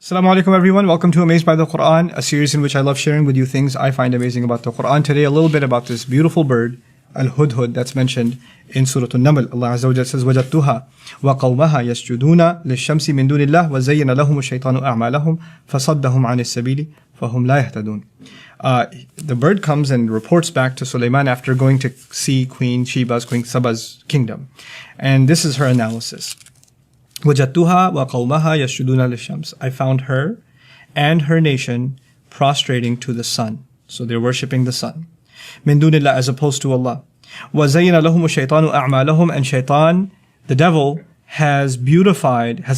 Assalamu alaikum everyone, welcome to Amazed by the Quran, a series in which I love sharing with you things I find amazing about the Quran. Today a little bit about this beautiful bird, Al-Hudhud, that's mentioned in Surah An-Naml. Allah Azza wa Jalla says, وَجَدْتُهَا وَقَوْمَهَا يَسْجُدُونَ لِلشَّمْسِ مِن دُونِ اللَّهِ وَزَيَّنَ لَهُمُ الشَّيْطَانُ أَعْمَالَهُمْ فَصَدَّهُمْ عَنِ السَّبِيلِ فَهُمْ لَا يَهْتَدُونَ. The bird comes and reports back to Sulaiman after going to see Queen Saba's kingdom. And this is her analysis. وَجَدْتُهَا وَقَوْمَهَا يَسْجُدُونَ لِلشَّمْسِ. I found her and her nation prostrating to the sun. So they're worshipping the sun. مِن دُونِ اللَّهِ, as opposed to Allah. وَزَيَّنَ لَهُمُ الشَّيْطَانُ أَعْمَالَهُم. And shaitan, the devil, has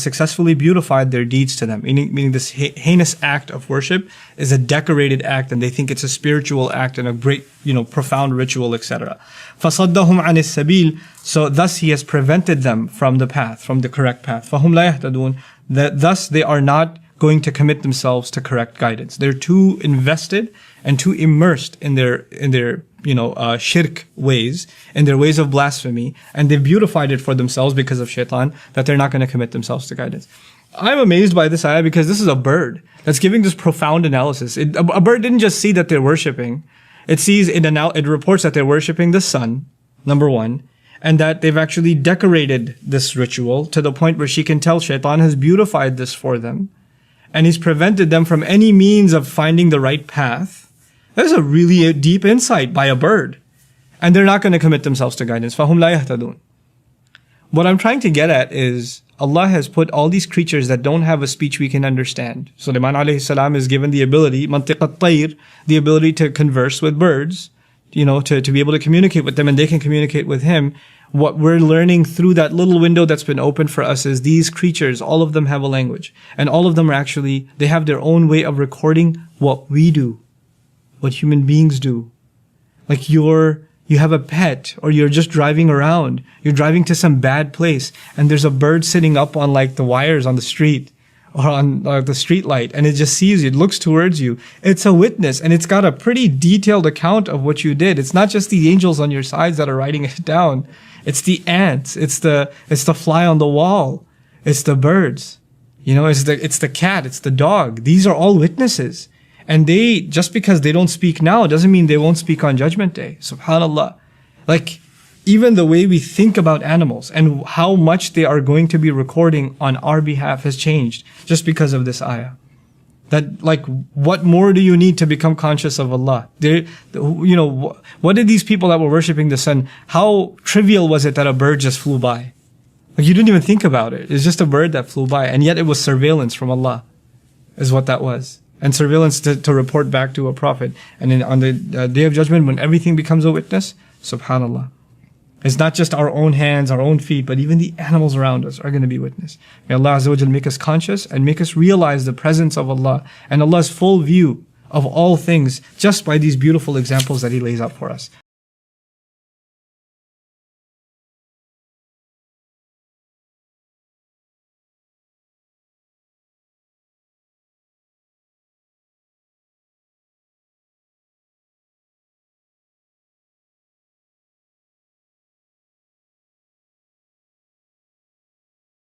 successfully beautified their deeds to them. Meaning this heinous act of worship is a decorated act, and they think it's a spiritual act and a great, profound ritual, etc. فَصَدَّهُمْ عَنِ السَّبِيلِ. So thus he has prevented them from the path, from the correct path. فَهُمْ لَا يَهْتَدُونَ. Thus they are not going to commit themselves to correct guidance. They're too invested and too immersed in their shirk ways, in their ways of blasphemy, and they've beautified it for themselves because of shaitan, that they're not going to commit themselves to guidance. I'm amazed by this ayah because this is a bird that's giving this profound analysis. A bird didn't just see that they're worshipping. It reports that they're worshipping the sun, number one, and that they've actually decorated this ritual to the point where she can tell shaitan has beautified this for them, and he's prevented them from any means of finding the right path. There's a really deep insight by a bird. And they're not going to commit themselves to guidance. فَهُمْ لَا يَهْتَدُونَ. What I'm trying to get at is, Allah has put all these creatures that don't have a speech we can understand. Sulaiman alayhi salam is given the ability, mantiq at-tayr, the ability to converse with birds, to be able to communicate with them, and they can communicate with him. What we're learning through that little window that's been opened for us is these creatures, all of them have a language. And all of them they have their own way of recording what we do, what human beings do. Like you have a pet, or you're just driving around, you're driving to some bad place, and there's a bird sitting up on the wires on the street, or on the street light, and it just sees you, it looks towards you. It's a witness, and it's got a pretty detailed account of what you did. It's not just the angels on your sides that are writing it down. It's the ants, it's the fly on the wall, it's the birds, it's the cat, it's the dog. These are all witnesses. And just because they don't speak now doesn't mean they won't speak on Judgment Day. Subhanallah. Even the way we think about animals and how much they are going to be recording on our behalf has changed just because of this ayah. What more do you need to become conscious of Allah? What did these people that were worshipping the sun, how trivial was it that a bird just flew by? You didn't even think about it. It's just a bird that flew by, and yet it was surveillance from Allah, is what that was. And surveillance to report back to a prophet. And then on the Day of Judgment, when everything becomes a witness, subhanallah. It's not just our own hands, our own feet, but even the animals around us are going to be witness. May Allah Azza wa Jal make us conscious and make us realize the presence of Allah and Allah's full view of all things just by these beautiful examples that He lays out for us.